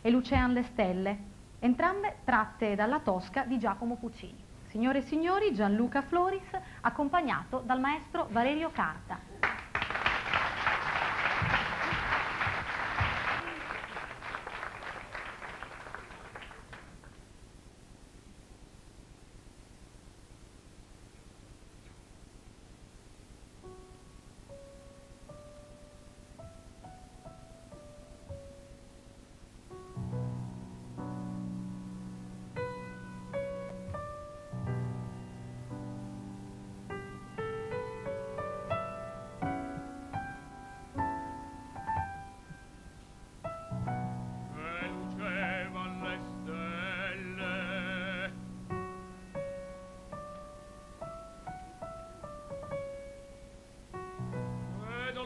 e Lucean le stelle, entrambe tratte dalla Tosca di Giacomo Puccini. Signore e signori, Gianluca Floris, accompagnato dal maestro Valerio Carta.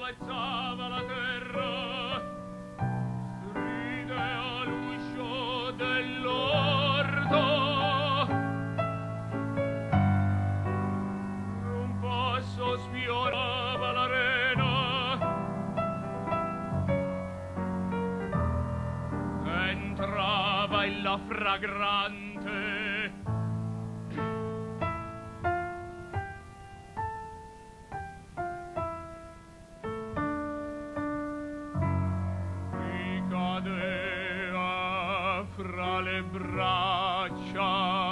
Alzava la terra, stride all'uscio dell'orto, un passo sfiorava l'arena, entrava in la fragrante fra le braccia